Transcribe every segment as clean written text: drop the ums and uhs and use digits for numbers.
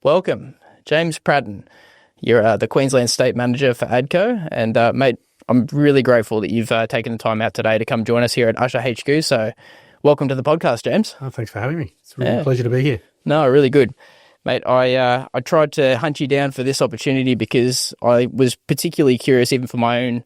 Welcome, James Prattent. You're the Queensland State Manager for ADCO, and mate, I'm really grateful that you've taken the time out today to come join us here at Usher HQ. So, welcome to the podcast, James. Oh, thanks for having me. It's really a pleasure to be here. No, really good, mate. I tried to hunt you down for this opportunity because I was particularly curious, even for my own,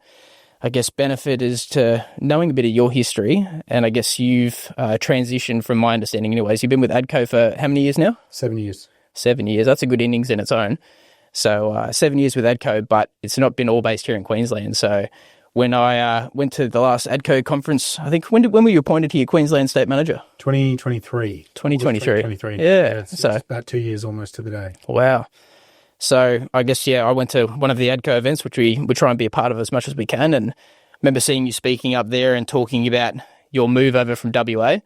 I guess, benefit, as to knowing a bit of your history. And I guess you've transitioned, from my understanding, anyways. You've been with ADCO for how many years now? 7 years. 7 years. That's a good innings in its own. So 7 years with ADCO, but it's not been all based here in Queensland. So when I went to the last ADCO conference, I think, when were you appointed here, Queensland State Manager? 2023. 2023. Yeah. It's So about 2 years almost to the day. wow. So I guess, I went to one of the ADCO events, which we try and be a part of as much as we can. And remember seeing you speaking up there and talking about your move over from WA.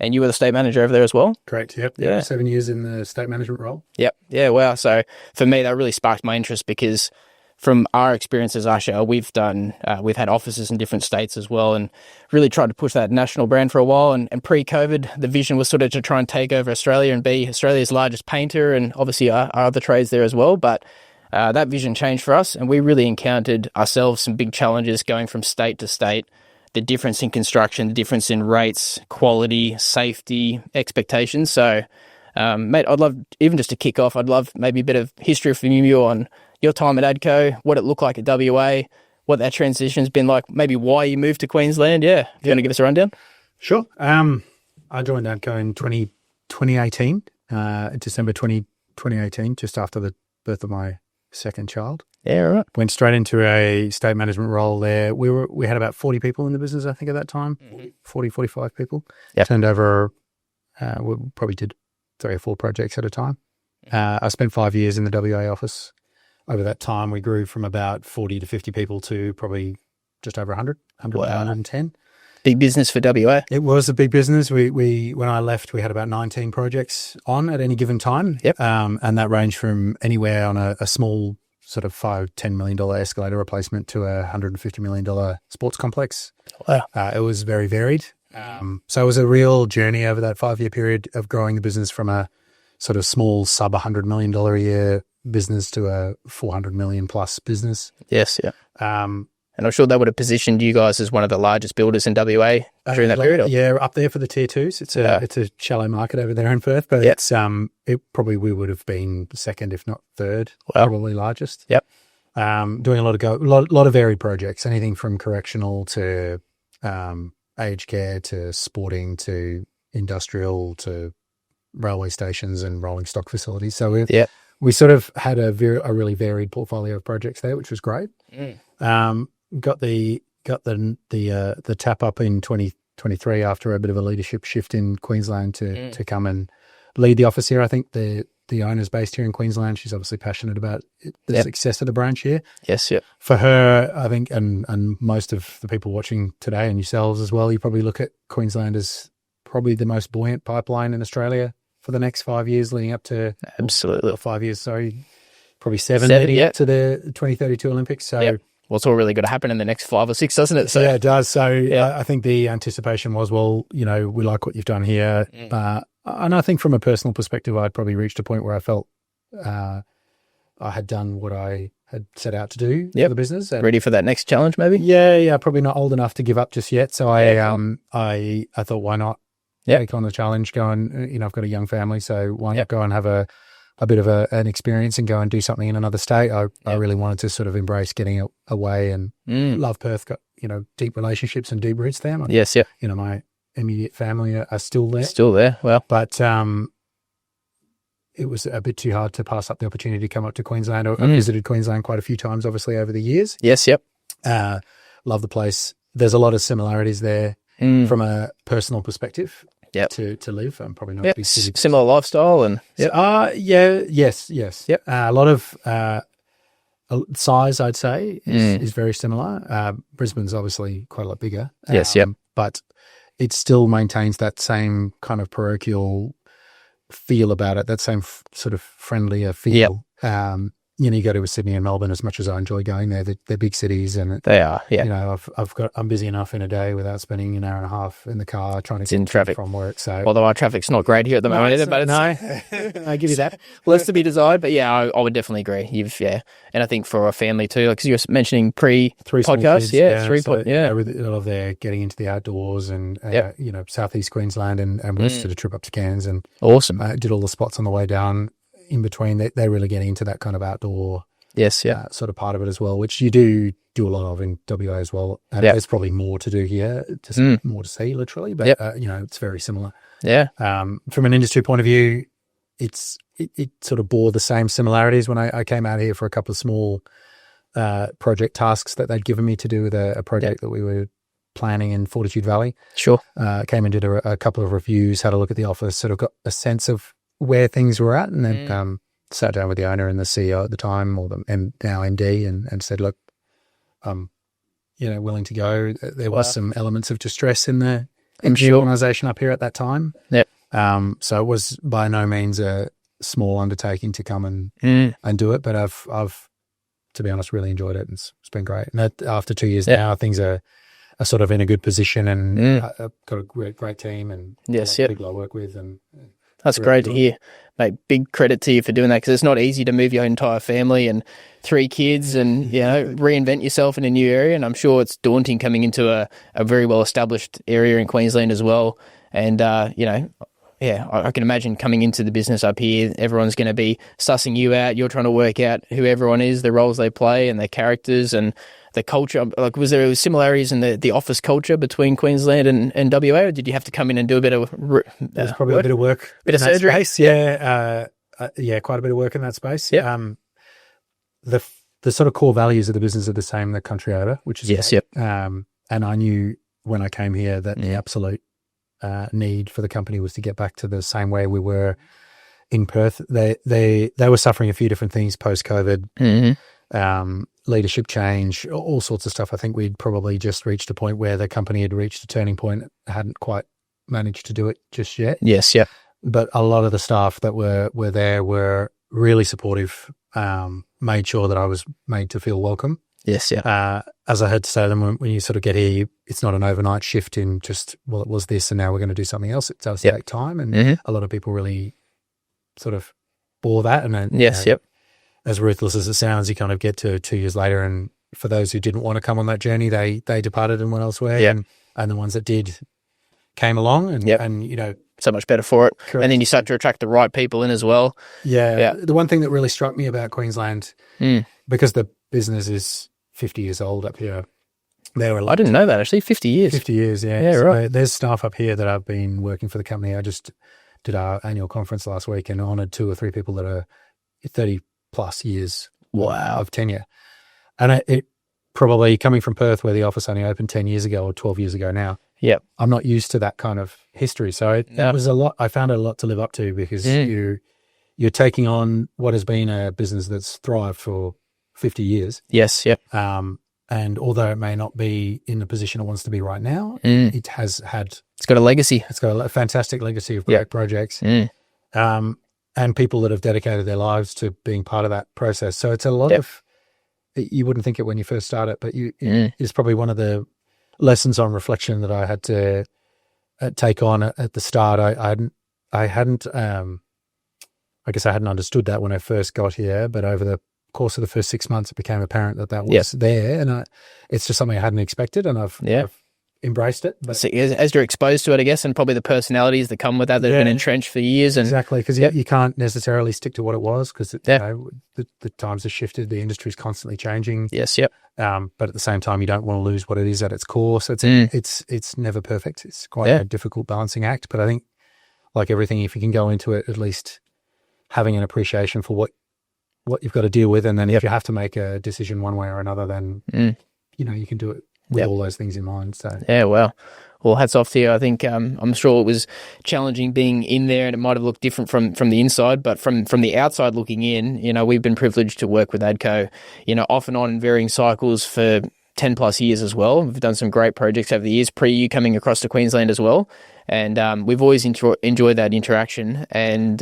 And you were the state manager over there as well? Correct, yep. Yeah. 7 years in the state management role. Yep. Yeah, wow. So for me, that really sparked my interest, because from our experience as Usher, we've had offices in different states as well, and really tried to push that national brand for a while. And pre-COVID, the vision was sort of to try and take over Australia and be Australia's largest painter, and obviously our other trades there as well. But that vision changed for us, and we really encountered ourselves some big challenges going from state to state. The difference in construction, the difference in rates, quality, safety, expectations. So, mate, I'd love, even just to kick off, I'd love maybe a bit of history from you on your time at ADCO, what it looked like at WA, what that transition's been like, maybe why you moved to Queensland. Yeah. If you want to give us a rundown? Sure. I joined ADCO in 2018, December 2018, just after the birth of my second child. Yeah, right. Went straight into a state management role there. We had about 40 people in the business, I think, at that time. 45 people. Yep. Turned over, we probably did 3 or 4 projects at a time. I spent 5 years in the WA office. Over that time, we grew from about 40 to 50 people to probably just over 100, 110. Big business for WA. It was a big business. We when I left, we had about 19 projects on at any given time. Yep. And that ranged from anywhere on a small sort of $5-10 million escalator replacement to a $150 million sports complex. Wow. It was very varied. So it was a real journey over that 5-year period of growing the business from a sort of small sub $100 million a year business to a 400 million plus business. Yes, yeah. And I'm sure that would have positioned you guys as one of the largest builders in WA during that period. Yeah, up there for the tier 2s. It's a shallow market over there in Perth, but it's we would have been second, if not third, probably largest. Yep. Doing a lot of varied projects, anything from correctional to aged care to sporting to industrial to railway stations and rolling stock facilities. So we sort of had a really varied portfolio of projects there, which was great. Got the tap up in 2023 after a bit of a leadership shift in Queensland to come and lead the office here. I think the owner's based here in Queensland. She's obviously passionate about the success of the branch here. Yes, yeah. For her, I think, and most of the people watching today and yourselves as well, you probably look at Queensland as probably the most buoyant pipeline in Australia for the next 5 years leading up to... Absolutely. 5 years, sorry. Probably seven leading up to the 2032 Olympics. So... Well, it's all really going to happen in the next 5 or 6, doesn't it? So, yeah, it does. So I think the anticipation was, well, we like what you've done here. And I think from a personal perspective, I'd probably reached a point where I felt I had done what I had set out to do for the business. And ready for that next challenge, maybe? Yeah, probably not old enough to give up just yet. So I thought, why not take on the challenge, go and, I've got a young family, so why not go and have a bit of an experience and go and do something in another state. I really wanted to sort of embrace getting away and love Perth, got, deep relationships and deep roots there. Yes, yeah. My immediate family are still there. Still there, well. But it was a bit too hard to pass up the opportunity to come up to Queensland. I visited Queensland quite a few times, obviously, over the years. Yes, yep. Love the place. There's a lot of similarities there from a personal perspective. Yep. To live. I'm probably not similar lifestyle and yes. Yep. A lot of size, I'd say, is very similar. Brisbane's obviously quite a lot bigger. Yes, yep. But it still maintains that same kind of parochial feel about it, that same sort of friendlier feel. you go to Sydney and Melbourne, as much as I enjoy going there, they're big cities, and They are, yeah. you know, I'm busy enough in a day without spending an hour and a half in the car trying to It's in get traffic from work. So, although our traffic's not great here at the moment either, but no, I give you that. less to be desired. But yeah, I would definitely agree. And I think for a family too, like 'cause you were mentioning Three small podcast, kids, so, I love their getting into the outdoors, and you know, southeast Queensland, and we did a trip up to Cairns, and awesome. did all the spots on the way down. In between, they really get into that kind of outdoor. Yes, yeah. Sort of part of it as well, which you do a lot of in WA as well. And there's probably more to do here, more to see, literally. But you know, it's very similar. Yeah. From an industry point of view, it sort of bore the same similarities when I came out here for a couple of small project tasks that they'd given me to do with a project that we were planning in Fortitude Valley. Sure. Came and did a couple of reviews, had a look at the office, sort of got a sense of where things were at, and then sat down with the owner and the CEO at the time, or the now MD, and said, look, you know, willing to go. There was some elements of distress in the organisation up here at that time. Yep. So it was by no means a small undertaking to come and do it, but I've, to be honest, really enjoyed it. It's been great. And after 2 years now, things are sort of in a good position, and I've got a great team and people I work with, and that's great to hear. Mate, big credit to you for doing that, because it's not easy to move your entire family and 3 kids and, you know, reinvent yourself in a new area. And I'm sure it's daunting coming into a very well-established area in Queensland as well. And, you know, I can imagine coming into the business up here, everyone's going to be sussing you out. You're trying to work out who everyone is, the roles they play and their characters and the culture. Like, was there similarities in the office culture between Queensland and WA, or did you have to come in and do a bit of there's probably a bit of work, bit of surgery? Space. Yeah, quite a bit of work in that space. Yeah. The sort of core values of the business are the same the country over, which is yes, great. And I knew when I came here that the absolute need for the company was to get back to the same way we were in Perth. They were suffering a few different things post COVID. Leadership change, all sorts of stuff. I think we'd probably just reached a point where the company had reached a turning point, hadn't quite managed to do it just yet. Yes, yeah. But a lot of the staff that were there were really supportive, made sure that I was made to feel welcome. Yes, yeah. As I had to say to them, when you sort of get here, it's not an overnight shift in just, well, it was this and now we're going to do something else. It does take time, and a lot of people really sort of bore that. And then, yes, as ruthless as it sounds, you kind of get to 2 years later, and for those who didn't want to come on that journey, they departed and went elsewhere. And the ones that did came along, and you know, so much better for it. Correct. And then you start to attract the right people in as well. Yeah. The one thing that really struck me about Queensland, because the business is 50 years old up here, I didn't know that, actually. 50 years. 50 years, yeah. Yeah, so right. There's staff up here that have been working for the company. I just did our annual conference last week and honoured 2 or 3 people that are 30 plus years of tenure. And it probably, coming from Perth, where the office only opened 10 years ago or 12 years ago now, I'm not used to that kind of history. So it was a lot. I found it a lot to live up to, because you're taking on what has been a business that's thrived for 50 years. Yes, yep. And although it may not be in the position it wants to be right now, it has had... It's got a legacy. It's got a fantastic legacy of great projects. And people that have dedicated their lives to being part of that process. So it's a lot of... You wouldn't think it when you first start it, but it's probably one of the lessons on reflection that I had to take on at the start. I hadn't understood that when I first got here, but over the course of the first 6 months, it became apparent that was there, and it's just something I hadn't expected, and I've embraced it. But so as you're exposed to it, I guess, and probably the personalities that come with that have been entrenched for years. And exactly, because you can't necessarily stick to what it was, because you know, the times have shifted, the industry is constantly changing. Yes, yep. But at the same time, you don't want to lose what it is at its core. So it's never perfect. It's quite a difficult balancing act. But I think, like everything, if you can go into it at least having an appreciation for what you've got to deal with, and then if you have to make a decision one way or another, then you know, you can do it with all those things in mind. So well, hats off to you. I think I'm sure it was challenging being in there, and it might have looked different from the inside, but from the outside looking in, you know, we've been privileged to work with ADCO, you know, off and on in varying cycles for 10 plus years as well. We've done some great projects over the years, pre you coming across to Queensland as well, and we've always enjoyed that interaction. And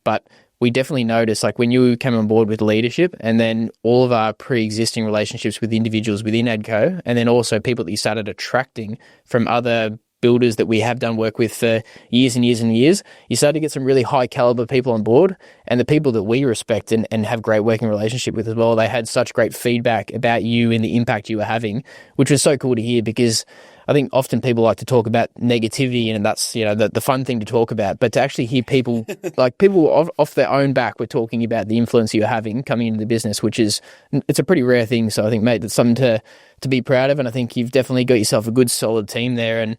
but we definitely noticed, like when you came on board with leadership, and then all of our pre-existing relationships with individuals within ADCO, and then also people that you started attracting from other builders that we have done work with for years and years and years, you started to get some really high caliber people on board, and the people that we respect and have great working relationship with as well, they had such great feedback about you and the impact you were having, which was so cool to hear, because I think often people like to talk about negativity, and that's, you know, the fun thing to talk about, but to actually hear people, like people off their own back were talking about the influence you're having coming into the business, which is, it's a pretty rare thing. So I think, mate, that's something to be proud of, and I think you've definitely got yourself a good solid team there. And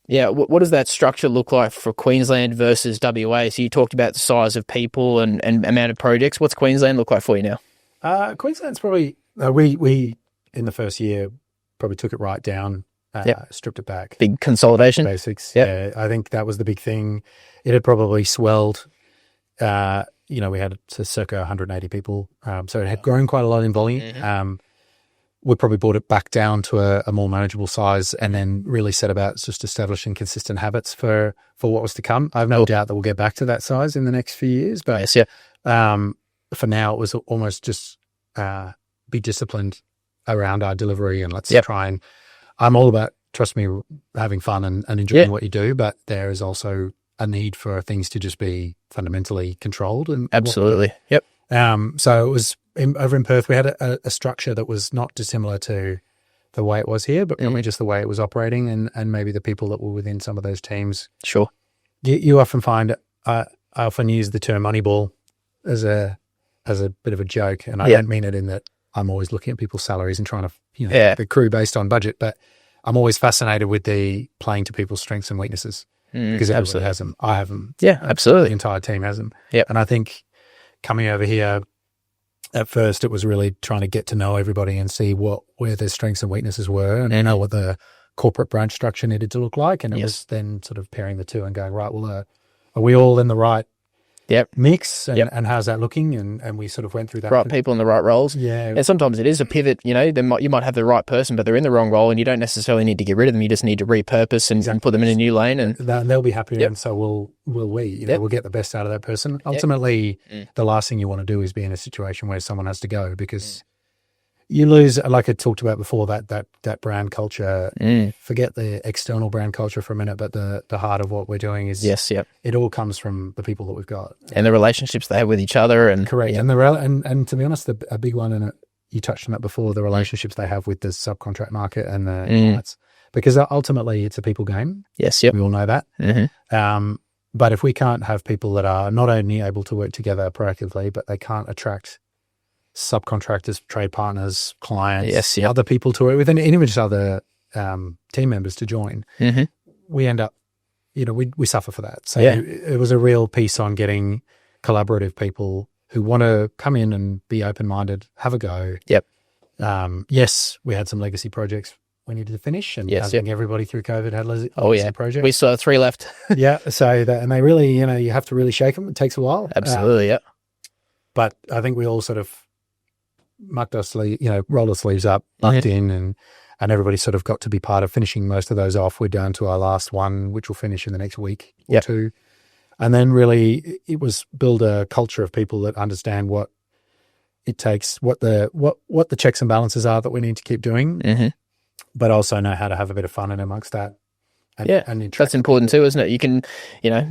what does that structure look like for Queensland versus WA? So you talked about the size of people and amount of projects. What's Queensland look like for you now? Queensland's probably we in the first year probably took it right down, stripped it back, big consolidation, basics. Yeah, I think that was the big thing. It had probably swelled. We had circa 180 people, so it had grown quite a lot in volume. Mm-hmm. We probably brought it back down to a more manageable size, and then really set about just establishing consistent habits for what was to come. I have no doubt that we'll get back to that size in the next few years, but for now it was almost just be disciplined around our delivery, and let's try and, I'm all about, trust me, having fun and enjoying what you do, but there is also a need for things to just be fundamentally controlled. And absolutely. So it was over in Perth, we had a structure that was not dissimilar to the way it was here, but really just the way it was operating, and maybe the people that were within some of those teams. Sure. You often find, I often use the term Moneyball as a bit of a joke, and I don't mean it in that I'm always looking at people's salaries and trying to, the crew based on budget, but I'm always fascinated with the playing to people's strengths and weaknesses, because everybody has them. I have them. Yeah, absolutely. The entire team has them. Yep. And I think coming over here, at first it was really trying to get to know everybody and see where their strengths and weaknesses were, and know what the corporate branch structure needed to look like. And it was then sort of pairing the two and going, right, well, are we all in the right mix, and how's that looking? And we sort of went through that. Right people in the right roles. Yeah. And sometimes it is a pivot, you might have the right person, but they're in the wrong role, and you don't necessarily need to get rid of them. You just need to repurpose and put them in a new lane. And they'll be happy, and so will we. We'll get the best out of that person. Ultimately, the last thing you want to do is be in a situation where someone has to go, because you lose, like I talked about before, that brand culture. Forget the external brand culture for a minute, but the heart of what we're doing is it all comes from the people that we've got and the relationships they have with each other. And correct, and to be honest, a big one, and you touched on that before, the relationships they have with the subcontract market and the clients, because ultimately it's a people game. We all know that. But if we can't have people that are not only able to work together proactively, but they can't attract subcontractors, trade partners, clients, other people to work with, and even just other team members to join, we end up, we suffer for that. So it was a real piece on getting collaborative people who want to come in and be open-minded, have a go. Yes, we had some legacy projects we needed to finish, and I think everybody through COVID had legacy projects. We still have 3 left. And they really, you have to really shake them. It takes a while. Absolutely, But I think we all sort of mucked our sleeve, rolled our sleeves up, mucked in, and everybody sort of got to be part of finishing most of those off. We're down to our last one, which will finish in the next week or two. And then really it was build a culture of people that understand what it takes, what the checks and balances are that we need to keep doing, but also know how to have a bit of fun in amongst that. And that's important too, isn't it? You can,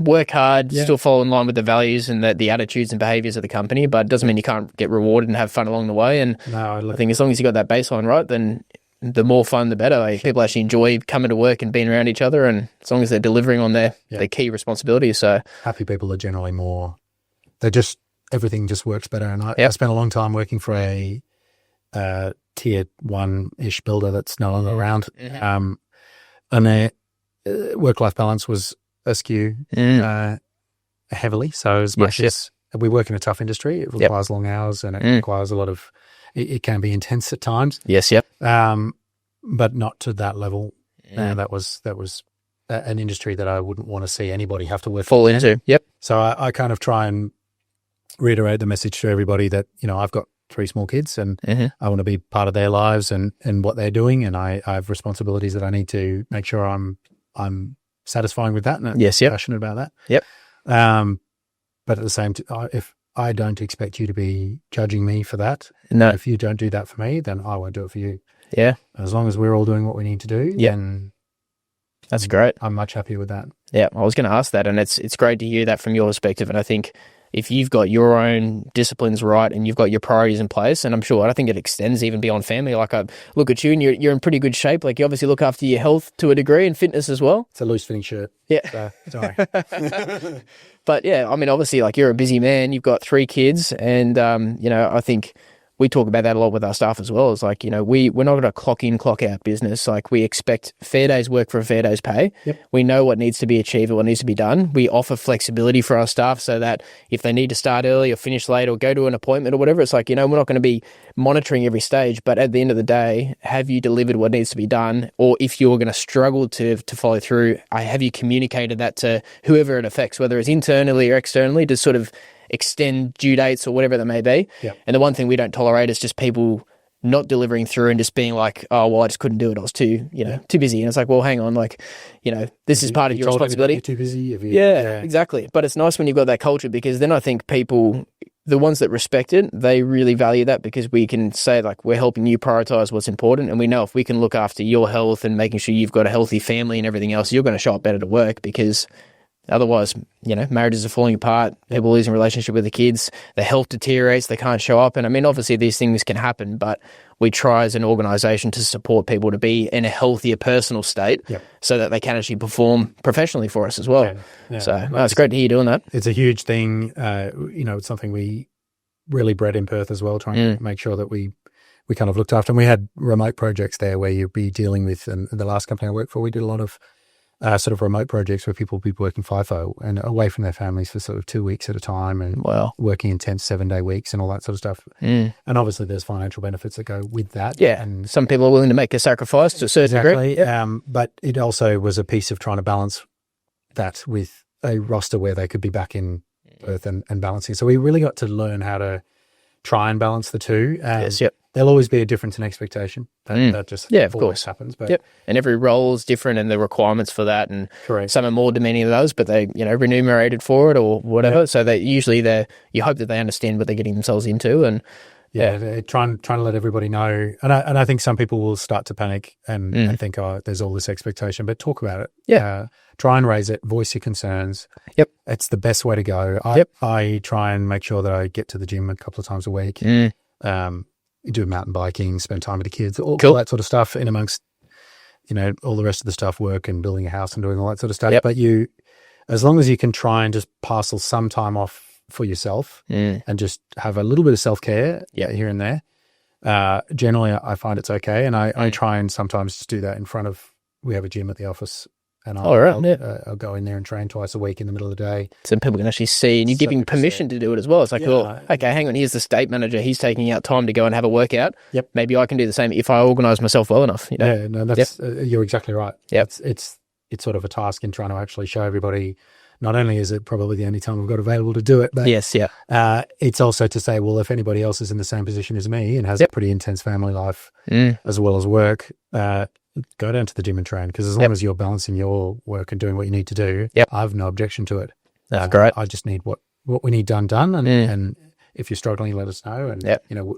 work hard, still follow in line with the values and the attitudes and behaviours of the company, but it doesn't mean you can't get rewarded and have fun along the way. And I think as long as you got that baseline right, then the more fun, the better. Like, people actually enjoy coming to work and being around each other, and as long as they're delivering on their key responsibilities. So happy people are generally more, everything just works better. And I spent a long time working for a tier 1-ish builder that's no longer around. And their work-life balance was askew heavily. So as much as we work in a tough industry, it requires long hours, and it requires a lot of, it can be intense at times. But not to that level. That was an industry that I wouldn't want to see anybody have to fall into. So I kind of try and reiterate the message to everybody that, I've got 3 small kids, and I want to be part of their lives and what they're doing, and I have responsibilities that I need to make sure I'm satisfying with that, and passionate about that. But at the same time, if I don't expect you to be judging me for that, No. if you don't do that for me, then I won't do it for you. Yeah. As long as we're all doing what we need to do, then that's great. I'm much happier with that. Yeah, I was going to ask that, and it's great to hear that from your perspective. And I think if you've got your own disciplines right and you've got your priorities in place, and I'm sure I think it extends even beyond family. Like I look at you and you're in pretty good shape. Like you obviously look after your health to a degree and fitness as well. It's a loose fitting shirt. Yeah. So, sorry. But yeah, I mean, obviously, like you're a busy man. You've got 3 kids, and I think we talk about that a lot with our staff as well. It's like, we're not going to clock in, clock out business. Like we expect fair day's work for a fair day's pay. Yep. We know what needs to be achieved, what needs to be done. We offer flexibility for our staff so that if they need to start early or finish late or go to an appointment or whatever, it's like, we're not going to be monitoring every stage, but at the end of the day, have you delivered what needs to be done? Or if you're going to struggle to follow through, have you communicated that to whoever it affects, whether it's internally or externally, to sort of extend due dates or whatever that may be. Yep. And the one thing we don't tolerate is just people not delivering through and just being like, oh, well, I just couldn't do it. I was too busy. And it's like, well, hang on, this is part of your responsibility. You're too busy. Yeah, exactly. But it's nice when you've got that culture, because then I think people, the ones that respect it, they really value that, because we can say like, we're helping you prioritize what's important. And we know if we can look after your health and making sure you've got a healthy family and everything else, you're going to show up better to work, because otherwise, marriages are falling apart, people losing relationship with the kids, their health deteriorates, they can't show up. And I mean, obviously these things can happen, but we try as an organisation to support people to be in a healthier personal state so that they can actually perform professionally for us as well. Yeah. So it's great to hear you doing that. It's a huge thing. It's something we really bred in Perth as well, trying to make sure that we kind of looked after. And we had remote projects there where you'd be dealing with, and the last company I worked for, we did a lot of sort of remote projects where people would be working FIFO and away from their families for sort of 2 weeks at a time, and working intense 7-day weeks and all that sort of stuff. And obviously there's financial benefits that go with that. Yeah, and some people are willing to make a sacrifice to a certain degree. But it also was a piece of trying to balance that with a roster where they could be back in Perth and balancing. So we really got to learn how to try and balance the two. There'll always be a difference in expectation. That just of course happens. But and every role is different, and the requirements for that, and correct. Some are more demanding than those, but they remunerated for it or whatever. So they usually you hope that they understand what they're getting themselves into, and they're trying to let everybody know. And I think some people will start to panic and think, oh, there's all this expectation, but talk about it. Try and raise it, voice your concerns. It's the best way to go. I try and make sure that I get to the gym a couple of times a week. Do mountain biking, spend time with the kids, all that sort of stuff, in amongst, all the rest of the stuff, work and building a house and doing all that sort of stuff. But as long as you can try and just parcel some time off for yourself and just have a little bit of self-care here and there, generally I find it's okay. And I try and sometimes just do that in front of, we have a gym at the office, and I'll go in there and train twice a week in the middle of the day. So people can actually see, and you're giving permission to do it as well. It's like, well, okay, hang on, here's the state manager. He's taking out time to go and have a workout. Maybe I can do the same if I organise myself well enough. Yeah, no, that's you're exactly right. It's sort of a task in trying to actually show everybody. Not only is it probably the only time we've got available to do it, but it's also to say, well, if anybody else is in the same position as me and has a pretty intense family life as well as work, go down to the gym and train, because as long as you're balancing your work and doing what you need to do, I have no objection to it. Great. I just need what we need done, and if you're struggling, let us know, and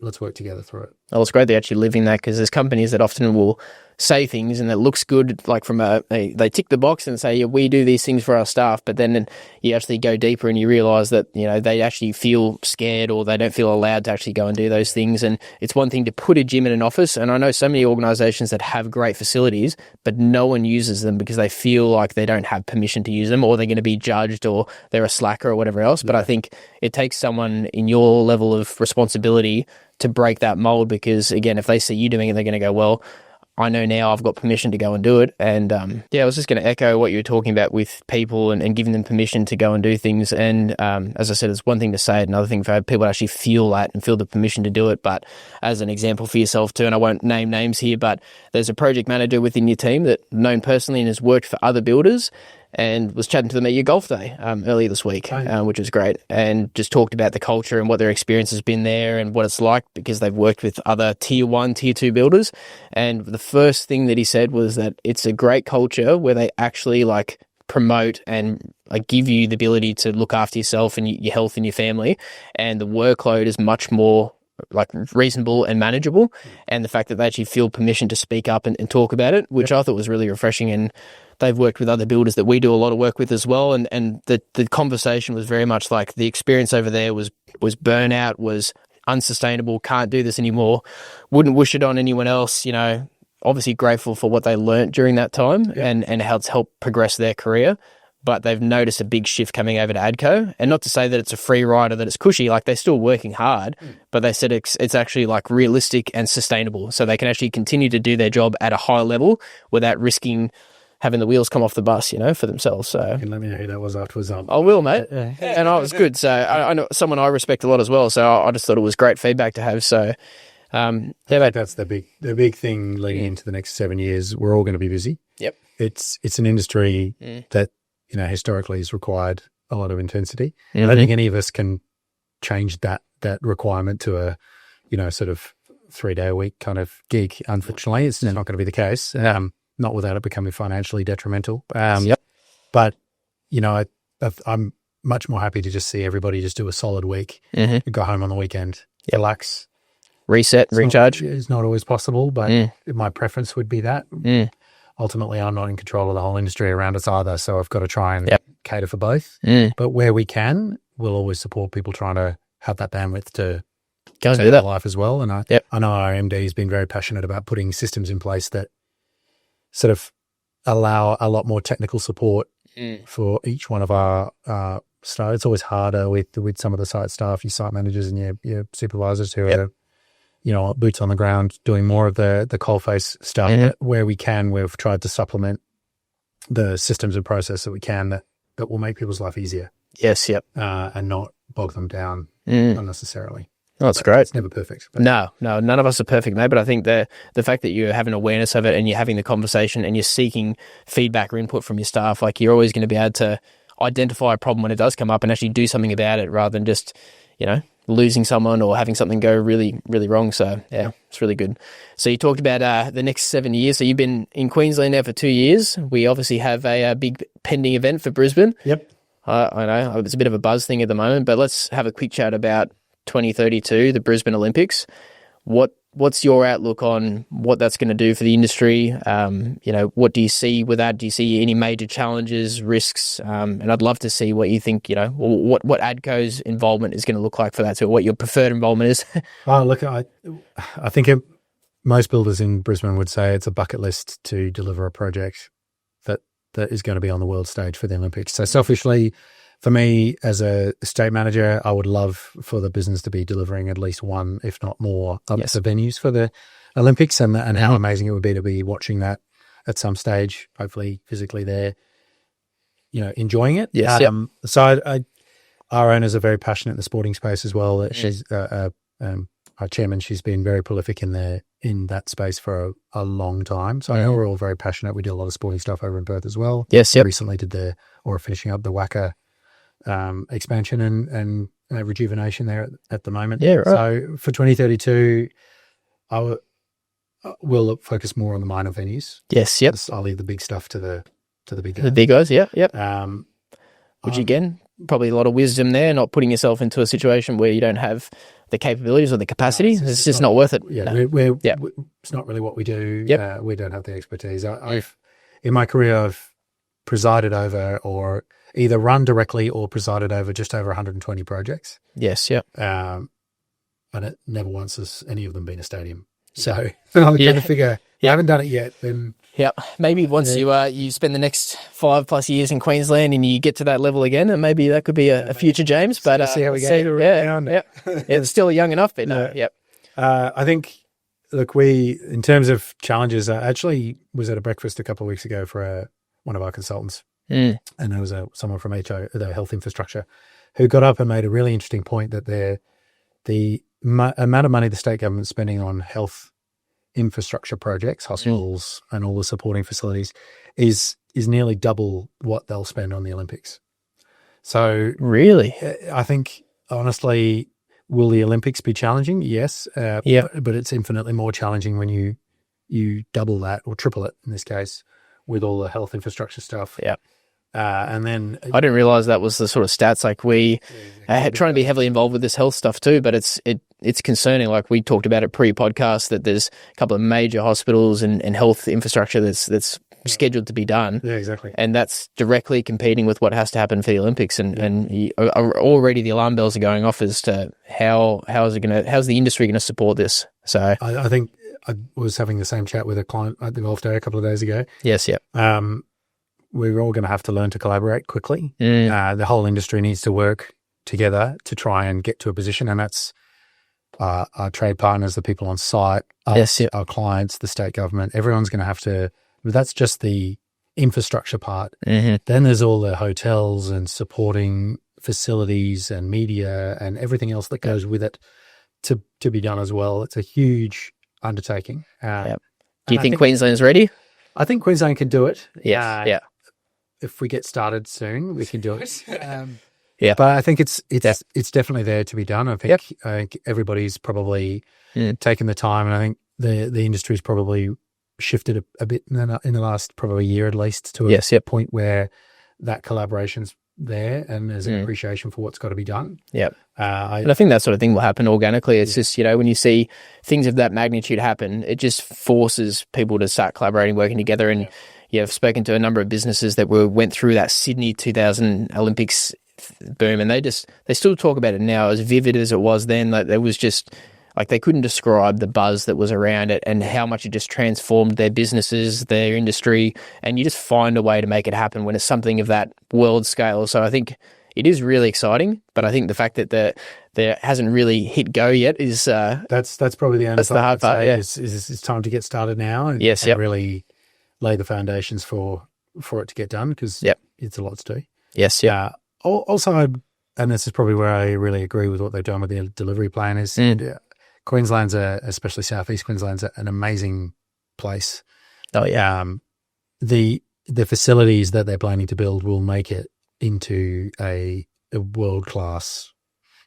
let's work together through it. Well, it's great they're actually living that, because there's companies that often will say things and it looks good, like from they tick the box and say, we do these things for our staff, but then you actually go deeper and you realise that, they actually feel scared, or they don't feel allowed to actually go and do those things. And it's one thing to put a gym in an office, and I know so many organisations that have great facilities, but no one uses them because they feel like they don't have permission to use them, or they're going to be judged, or they're a slacker or whatever else. But I think it takes someone in your level of responsibility to break that mold, because again, if they see you doing it, they're going to go, well, I know now I've got permission to go and do it. And I was just going to echo what you were talking about with people and giving them permission to go and do things. And as I said, it's one thing to say it, another thing for people to actually feel that and feel the permission to do it. But as an example for yourself too, and I won't name names here, but there's a project manager within your team that known personally and has worked for other builders, and was chatting to them at your golf day earlier this week, which was great, and just talked about the culture and what their experience has been there and what it's like, because they've worked with other tier 1, tier 2 builders. And the first thing that he said was that it's a great culture where they actually promote and like give you the ability to look after yourself and your health and your family, and the workload is much more like reasonable and manageable, and the fact that they actually feel permission to speak up and talk about it, which I thought was really refreshing. And they've worked with other builders that we do a lot of work with as well, and the conversation was very much like the experience over there was burnout, was unsustainable, can't do this anymore, wouldn't wish it on anyone else, you know, obviously grateful for what they learnt during that time and how it's helped progress their career. But they've noticed a big shift coming over to ADCO, and not to say that it's a free ride or that it's cushy, like they're still working hard, but they said it's actually like realistic and sustainable, so they can actually continue to do their job at a high level without risking having the wheels come off the bus, you know, for themselves. So you can let me know who that was afterwards. I will, mate. And I was good. So I know someone I respect a lot as well. So I just thought it was great feedback to have. So I think that's the big thing leading into the next 7 years. We're all going to be busy. Yep. It's an industry that, you know, historically has required a lot of intensity. I don't think any of us can change that requirement to a, you know, sort of 3-day a week kind of gig. Unfortunately, it's not going to be the case. Not without it becoming financially detrimental. But, you know, I'm much more happy to just see everybody just do a solid week, go home on the weekend, relax. Reset, recharge. It's not always possible, but my preference would be that. Ultimately, I'm not in control of the whole industry around us either, so I've got to try and cater for both. But where we can, we'll always support people trying to have that bandwidth to go do that life as well. And I know our MD has been very passionate about putting systems in place that sort of allow a lot more technical support for each one of our staff. It's always harder with some of the site staff, your site managers and your supervisors who are, you know, boots on the ground doing more of the coalface stuff. Where we can, we've tried to supplement the systems and process that we can that will make people's life easier. Yes, and not bog them down unnecessarily. Oh, that's great. It's never perfect. No, none of us are perfect, mate. But I think the fact that you have an awareness of it and you're having the conversation and you're seeking feedback or input from your staff, like you're always going to be able to identify a problem when it does come up and actually do something about it rather than just, you know, losing someone or having something go really, really wrong. So, it's really good. So you talked about the next 7 years. So you've been in Queensland now for 2 years. We obviously have a big pending event for Brisbane. Yep. I know it's a bit of a buzz thing at the moment, but let's have a quick chat about 2032, the Brisbane Olympics. What's your outlook on what that's going to do for the industry? You know, what do you see with that? Do you see any major challenges, risks? And I'd love to see what you think, you know, what ADCO's involvement is going to look like for that, so what your preferred involvement is. Look, I think most builders in Brisbane would say it's a bucket list to deliver a project that is going to be on the world stage for the Olympics. So selfishly, for me, as a state manager, I would love for the business to be delivering at least one, if not more, of the venues for the Olympics, and how amazing it would be to be watching that at some stage, hopefully physically there, you know, enjoying it. Yes. So our owners are very passionate in the sporting space as well. She's our chairman. She's been very prolific in that space for a long time. So I know we're all very passionate. We do a lot of sporting stuff over in Perth as well. Yes. Yep. Recently finishing up the WACA expansion and rejuvenation there at the moment. Yeah, right. So for 2032, we'll focus more on the minor venues. Yes, yep. I'll leave the big stuff to the big guys. The big guys, yep. Which again, probably a lot of wisdom there, not putting yourself into a situation where you don't have the capabilities or the capacity. It's just not worth it. Yeah, it's not really what we do. Yep. We don't have the expertise. In my career, I've presided over or either run directly or presided over just over 120 projects. Yes, yep. And it never once has any of them been a stadium. So I'm trying to figure, you haven't done it yet, then... Yep. Maybe once you spend the next 5+ years in Queensland and you get to that level again, and maybe that could be a future James. But see how we go. It's still young enough, but no. Yep. I think, look, in terms of challenges, I actually was at a breakfast a couple of weeks ago for one of our consultants, and there was someone from the Health Infrastructure, who got up and made a really interesting point that the amount of money the state government's spending on health infrastructure projects, hospitals and all the supporting facilities is nearly double what they'll spend on the Olympics. So really, I think honestly, will the Olympics be challenging? Yes. But it's infinitely more challenging when you double that or triple it in this case with all the health infrastructure stuff. Yeah. And then I didn't realize that was the sort of stats. Like we trying to be heavily involved with this health stuff too, but it's concerning. Like we talked about it pre-podcast that there's a couple of major hospitals and health infrastructure that's scheduled to be done. Yeah, exactly. And that's directly competing with what has to happen for the Olympics. And already the alarm bells are going off as to how's the industry going to support this? So I think I was having the same chat with a client at the golf day a couple of days ago. Yes, yeah. We're all going to have to learn to collaborate quickly. The whole industry needs to work together to try and get to a position, and that's our trade partners, the people on site, us, our clients, the state government. Everyone's going to have to. That's just the infrastructure part. Then there's all the hotels and supporting facilities and media and everything else that goes with it to be done as well. It's a huge undertaking. Do you think Queensland's ready? I think Queensland can do it. Yeah. If we get started soon, we can do it. But I think it's definitely there to be done. I think everybody's probably taken the time, and I think the industry's probably shifted a bit in the last probably year at least to a point where that collaboration's there and there's an appreciation for what's got to be done. And I think that sort of thing will happen organically. It's just, when you see things of that magnitude happen, it just forces people to start collaborating, working together. And I've spoken to a number of businesses that went through that Sydney 2000 Olympics boom, and they still talk about it now as vivid as it was then. Like there was just like they couldn't describe the buzz that was around it and how much it just transformed their businesses, their industry, and you just find a way to make it happen when it's something of that world scale. So I think it is really exciting, but I think the fact that there hasn't really hit go yet is that's probably the that's the hard part. Yeah, it's time to get started now and really lay the foundations for it to get done because it's a lot to do. Yes, yeah. Also, and this is probably where I really agree with what they've done with the delivery plan is Queensland's, especially Southeast Queensland's, an amazing place. Oh yeah. The facilities that they're planning to build will make it into a world-class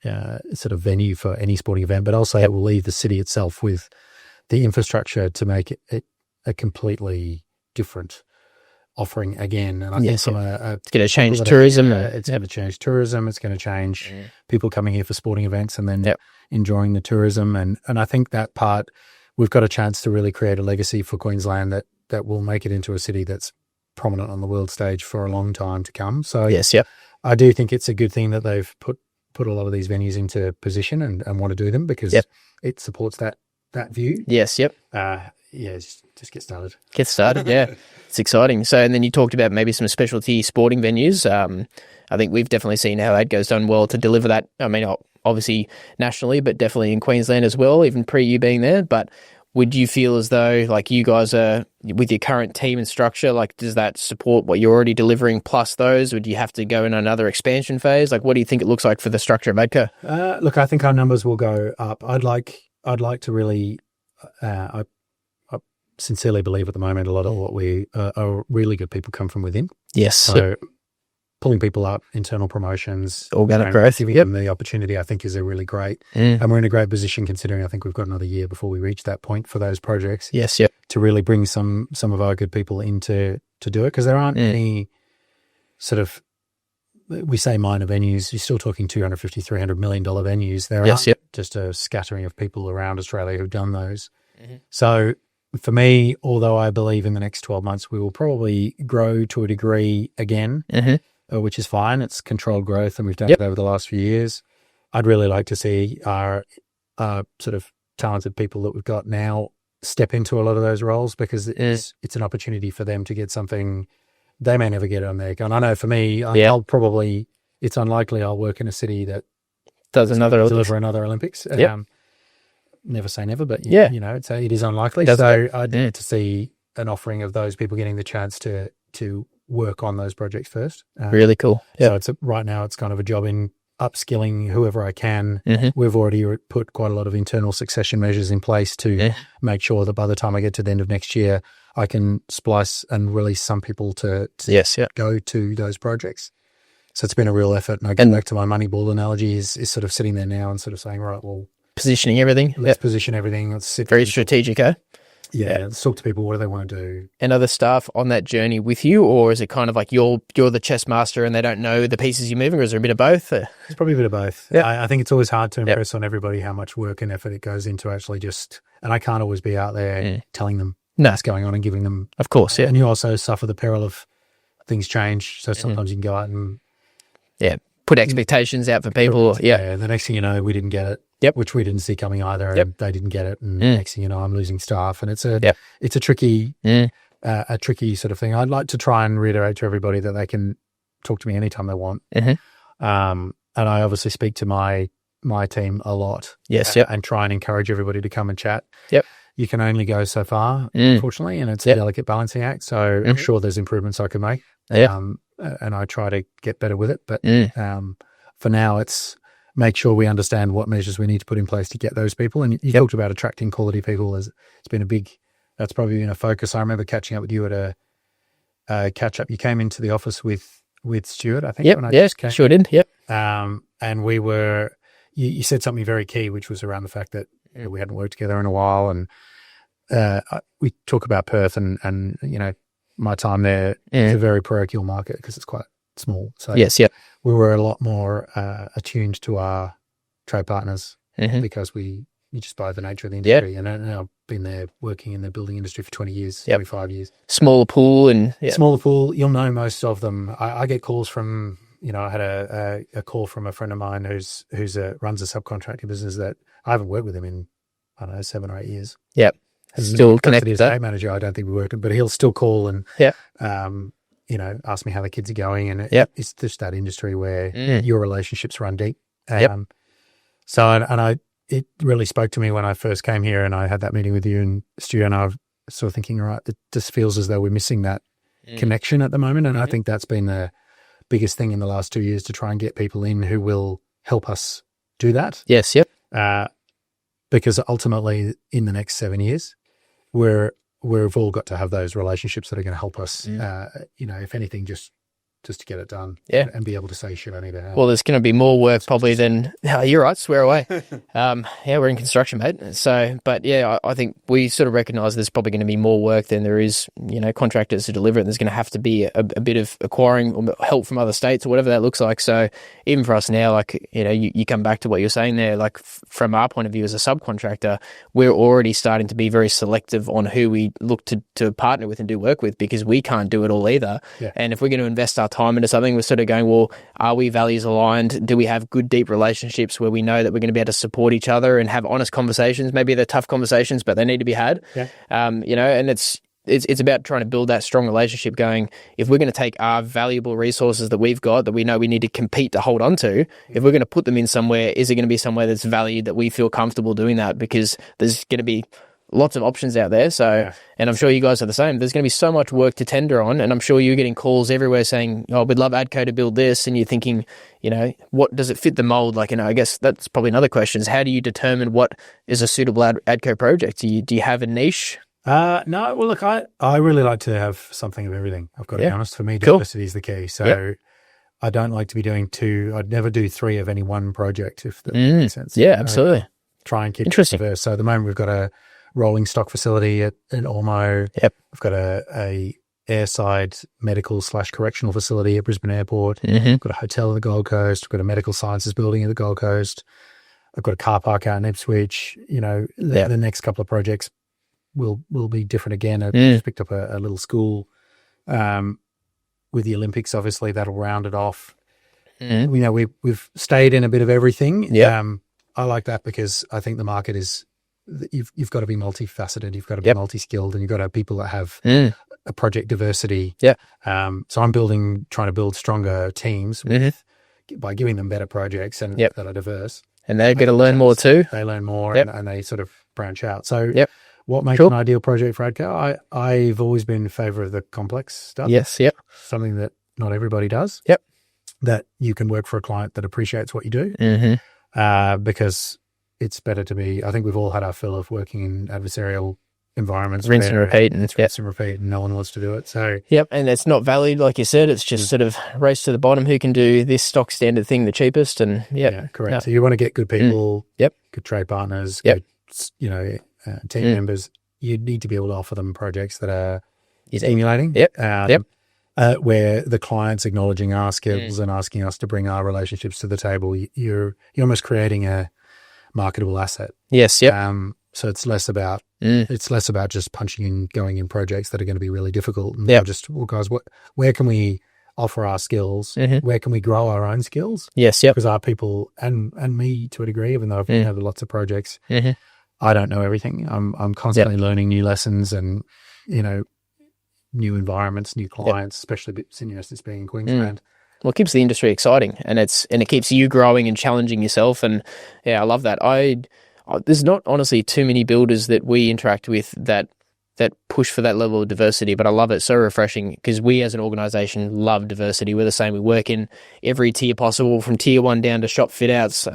sort of venue for any sporting event, but also it will leave the city itself with the infrastructure to make it a completely different offering again. And I think from it's going to change tourism. It's going to change tourism. It's going to change people coming here for sporting events and then enjoying the tourism. And I think that part, we've got a chance to really create a legacy for Queensland that will make it into a city that's prominent on the world stage for a long time to come. So I do think it's a good thing that they've put a lot of these venues into position and want to do them because it supports that view. Yes, just get started. Get started, It's exciting. So, and then you talked about maybe some specialty sporting venues. I think we've definitely seen how ADCO's done well to deliver that. I mean, obviously nationally, but definitely in Queensland as well, even pre you being there. But would you feel as though, like, you guys are, with your current team and structure, like, does that support what you're already delivering plus those? Would you have to go in another expansion phase? Like, what do you think it looks like for the structure of ADCO? Look, I think our numbers will go up. I'd like to really, I sincerely believe at the moment a lot of what we are really good people come from within. Yes. So pulling people up, internal promotions, organic growth, giving them the opportunity, I think is a really great, and we're in a great position considering I think we've got another year before we reach that point for those projects. Yes, to really bring some of our good people in to do it because there aren't any sort of, we say minor venues, you're still talking $250, $300 million venues. There aren't just a scattering of people around Australia who've done those. So for me, although I believe in the next 12 months we will probably grow to a degree again, which is fine. It's controlled growth and we've done it over the last few years. I'd really like to see our sort of talented people that we've got now step into a lot of those roles because it's an opportunity for them to get something they may never get on their gun. I know for me, it's unlikely I'll work in a city that does deliver another Olympics. Never say never, but it is unlikely. So I'd need to see an offering of those people getting the chance to work on those projects first. Really cool. So right now it's kind of a job in upskilling whoever I can. We've already put quite a lot of internal succession measures in place to make sure that by the time I get to the end of next year, I can splice and release some people to go to those projects. So it's been a real effort. And I go back to my Moneyball analogy is sort of sitting there now and sort of saying, right, well, positioning everything. Let's position everything. Let's sit. Very strategic, Let's talk to people. What do they want to do? And other staff on that journey with you, or is it kind of like you're the chess master and they don't know the pieces you're moving, or is there a bit of both? It's probably a bit of both. Yep. I think it's always hard to impress on everybody how much work and effort it goes into actually and I can't always be out there telling them what's going on and giving them. Of course, yeah. And you also suffer the peril of things change. So sometimes you can go out and put expectations out for people. Yeah. The next thing you know, we didn't get it. Yep. Which we didn't see coming either. And they didn't get it. And next thing you know, I'm losing staff. And it's a tricky, a tricky sort of thing. I'd like to try and reiterate to everybody that they can talk to me anytime they want. And I obviously speak to my team a lot. Yes. And try and encourage everybody to come and chat. Yep. You can only go so far, unfortunately, and it's a delicate balancing act. So I'm sure there's improvements I can make. And I try to get better with it. But for now, it's make sure we understand what measures we need to put in place to get those people. And you talked about attracting quality people. It's been that's probably been a focus. I remember catching up with you at a catch up. You came into the office with Stuart, I think. Yep. Sure did. Yep. And we were, you said something very key, which was around the fact that we hadn't worked together in a while. And we talk about Perth and my time there. It's a very parochial market because it's quite small. So we were a lot more attuned to our trade partners because you just by the nature of the industry. And I've been there working in the building industry for 20 years, 25 years. Smaller pool Smaller pool. You'll know most of them. I get calls from, I had a call from a friend of mine who's runs a subcontracting business that I haven't worked with him in, I don't know, 7 or 8 years. Yep. Still connected. As state manager, I don't think we worked, but he'll still call and ask me how the kids are going. And it's just that industry where your relationships run deep. It really spoke to me when I first came here and I had that meeting with you and Stu, and I was sort of thinking, right, it just feels as though we're missing that connection at the moment. And I think that's been the biggest thing in the last 2 years, to try and get people in who will help us do that. Yes. Yep. Because ultimately in the next 7 years, we've all got to have those relationships that are going to help us, if anything, just to get it done and be able to say shit I need to have. Well, there's going to be more work probably than, you're right, swear away. We're in construction, mate. So, but I think we sort of recognise there's probably going to be more work than there is, contractors to deliver it. There's going to have to be a bit of acquiring help from other states or whatever that looks like. So even for us now, you come back to what you're saying there, from our point of view as a subcontractor, we're already starting to be very selective on who we look to partner with and do work with, because we can't do it all either. Yeah. And if we're going to invest our time into something, we're sort of going, well, are we values aligned? Do we have good, deep relationships where we know that we're going to be able to support each other and have honest conversations? Maybe they're tough conversations, but they need to be had. Yeah. And it's about trying to build that strong relationship going, if we're going to take our valuable resources that we've got, that we know we need to compete to hold on to, if we're going to put them in somewhere, is it going to be somewhere that's valued, that we feel comfortable doing that? Because there's going to be lots of options out there. So, and I'm sure you guys are the same. There's going to be so much work to tender on, and I'm sure you're getting calls everywhere saying, "Oh, we'd love ADCO to build this," and you're thinking, what does it fit the mold? I guess that's probably another question: is how do you determine what is a suitable ADCO project? Do you have a niche? No. Well, look, I really like to have something of everything. I've got to be honest. For me, diversity is the key. So. I don't like to be doing two. I'd never do three of any one project, if that makes sense. Yeah, absolutely. Try and keep it diverse. So at the moment, we've got a rolling stock facility at Ormo. Yep. We've got a airside medical / correctional facility at Brisbane Airport. We've got a hotel at the Gold Coast. We've got a medical sciences building at the Gold Coast. I've got a car park out in Ipswich. The next couple of projects will be different again. I just picked up a little school with the Olympics. Obviously, that'll round it off. We've stayed in a bit of everything. I like that because I think the market is, you've got to be multifaceted, you've got to be multi-skilled, and you've got to have people that have a project diversity. So I'm trying to build stronger teams by giving them better projects and that are diverse. And they get to learn more too. They learn more and they sort of branch out. So what makes an ideal project for ADCO? I've always been in favour of the complex stuff. Yes, something that not everybody does. That you can work for a client that appreciates what you do. Because it's better to be, I think we've all had our fill of working in adversarial environments. Rinse and repeat. Rinse and repeat, and no one wants to do it. So and it's not valued, like you said. It's just sort of race to the bottom. Who can do this stock standard thing the cheapest? And correct. No. So you want to get good people, good trade partners, good, team members, you need to be able to offer them projects that are stimulating. Where the client's acknowledging our skills and asking us to bring our relationships to the table. You're almost creating a marketable asset. Yes. Yep. So it's less about just punching in, going in projects that are going to be really difficult. And just, well, guys, where can we offer our skills? Where can we grow our own skills? Yes. Yep. Because our people and me to a degree, even though I've had lots of projects, I don't know everything. I'm constantly learning new lessons and, new environments, new clients, especially since being in Queensland. Well, it keeps the industry exciting, and it keeps you growing and challenging yourself. And I love that. There's not honestly too many builders that we interact with that push for that level of diversity, but I love it. So refreshing, because we as an organisation love diversity. We're the same. We work in every tier possible, from tier 1 down to shop fit outs. We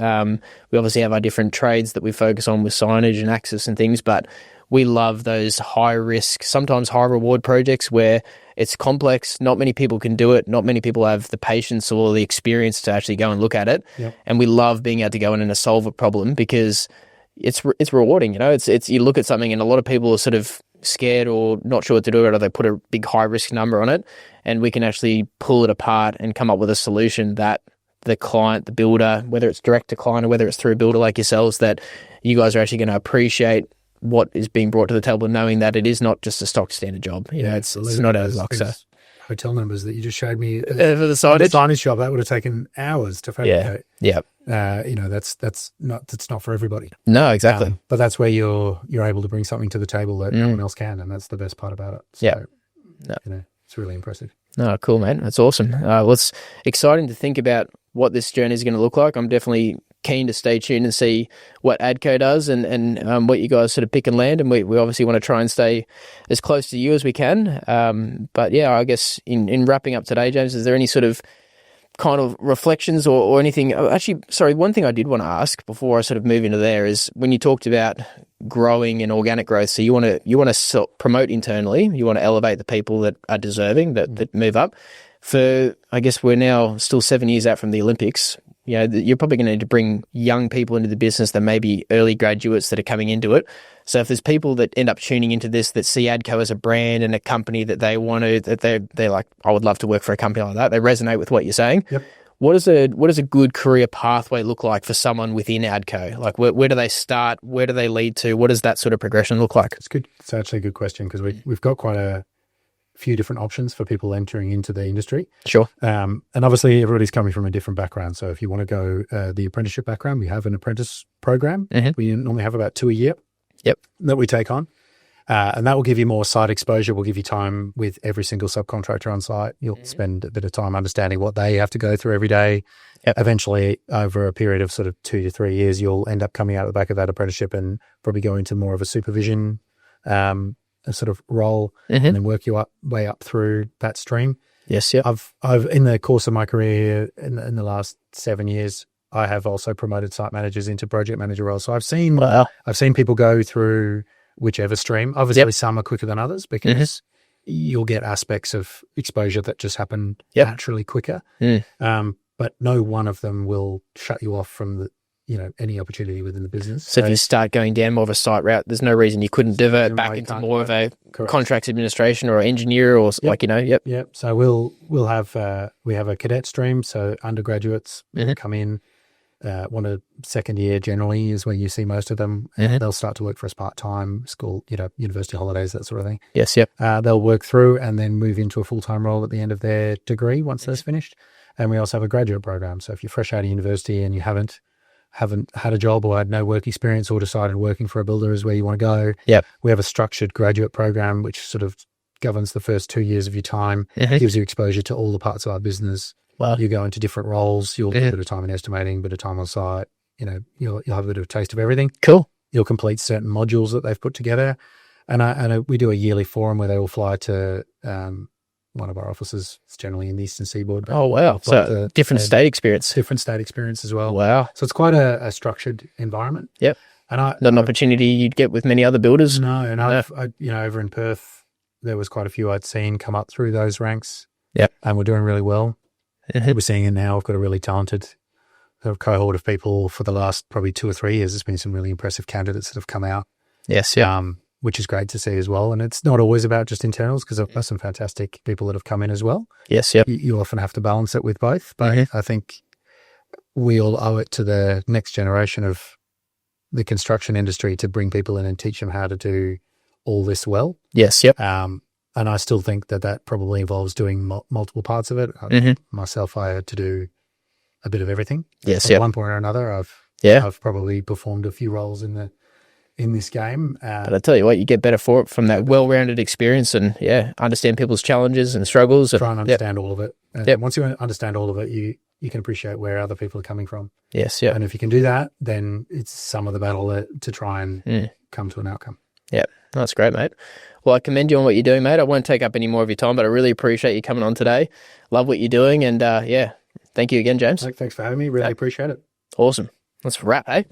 obviously have our different trades that we focus on with signage and access and things, but we love those high risk, sometimes high reward projects where it's complex. Not many people can do it. Not many people have the patience or the experience to actually go and look at it. Yep. And we love being able to go in and solve a problem, because it's rewarding. It's you look at something and a lot of people are sort of scared or not sure what to do, or they put a big high risk number on it, and we can actually pull it apart and come up with a solution that the client, the builder, whether it's direct to client or whether it's through a builder like yourselves, that you guys are actually going to appreciate what is being brought to the table, knowing that it is not just a stock standard job. It's not out of luck. So hotel numbers that you just showed me for the signage shop, that would have taken hours to fabricate. That's not for everybody. No, exactly. But that's where you're able to bring something to the table that no one else can, and that's the best part about it. So, it's really impressive. No, cool, man. That's awesome. Well, it's exciting to think about what this journey is going to look like. I'm definitely keen to stay tuned and see what ADCO does and what you guys sort of pick and land. And we obviously want to try and stay as close to you as we can. But I guess in wrapping up today, James, is there any sort of kind of reflections or anything? Actually, sorry, one thing I did want to ask before I sort of move into there is when you talked about growing and organic growth. So you want to promote internally. You want to elevate the people that are deserving, that move up. I guess we're now still 7 years out from the Olympics. You're probably going to need to bring young people into the business that may be early graduates that are coming into it. So if there's people that end up tuning into this that see ADCO as a brand and a company that they want to, that they're like, I would love to work for a company like that. They resonate with what you're saying. Yep. What does a good career pathway look like for someone within ADCO? Like where do they start? Where do they lead to? What does that sort of progression look like? It's good. It's actually a good question, because we've got quite a few different options for people entering into the industry. Sure. And obviously everybody's coming from a different background. So if you want to go the apprenticeship background, we have an apprentice program. We normally have about 2 a year that we take on. And that will give you more site exposure. We'll give you time with every single subcontractor on site. You'll spend a bit of time understanding what they have to go through every day. Yep. Eventually, over a period of sort of 2 to 3 years, you'll end up coming out the back of that apprenticeship and probably go into more of a supervision a sort of role, and then work your way up through that stream. Yes, yeah. I've in the course of my career in the last 7 years, I have also promoted site managers into project manager roles. So I've seen people go through whichever stream. Obviously, some are quicker than others, because you'll get aspects of exposure that just happen naturally quicker. But no one of them will shut you off from any opportunity within the business. So if you start going down more of a site route, there's no reason you couldn't divert back into more of a contracts administration or engineer or Yep. So we'll have we have a cadet stream. So undergraduates come in. Want a second year generally is where you see most of them. They'll start to work for us part-time, school, university holidays, that sort of thing. Yes, yep. They'll work through and then move into a full-time role at the end of their degree once that's finished. And we also have a graduate program. So if you're fresh out of university and you haven't had a job or had no work experience or decided working for a builder is where you want to go, we have a structured graduate program which sort of governs the first 2 years of your time, gives you exposure to all the parts of our business. Wow. You go into different roles. You'll get a bit of time in estimating, a bit of time on site. You'll have a bit of a taste of everything. Cool. You'll complete certain modules that they've put together. And we do a yearly forum where they all fly to one of our offices. It's generally in the Eastern Seaboard. Oh, wow. So different state experience. Different state experience as well. Wow. So it's quite a structured environment. Yep. And not an opportunity you'd get with many other builders. No. And I over in Perth, there was quite a few I'd seen come up through those ranks. Yep. And we're doing really well. We're seeing it now. We've got a really talented sort of cohort of people for the last probably 2 or 3 years. There's been some really impressive candidates that have come out. Yes, yeah. which is great to see as well. And it's not always about just internals, because I've got some fantastic people that have come in as well. Yes, yep. You often have to balance it with both, but I think we all owe it to the next generation of the construction industry to bring people in and teach them how to do all this well. Yes, yep. And I still think that probably involves doing multiple parts of it. Myself, I had to do a bit of everything. Yes, At one point or another, I've probably performed a few roles in this game. But I tell you what, you get better for it from that well-rounded experience, and understand people's challenges and struggles. Try and understand all of it. And once you understand all of it, you can appreciate where other people are coming from. Yes, yeah. And if you can do that, then it's some of the battle to try and come to an outcome. Yeah, that's great, mate. Well, I commend you on what you're doing, mate. I won't take up any more of your time, but I really appreciate you coming on today. Love what you're doing, and thank you again, James. Thanks for having me. Really appreciate it. Awesome. Let's wrap, eh?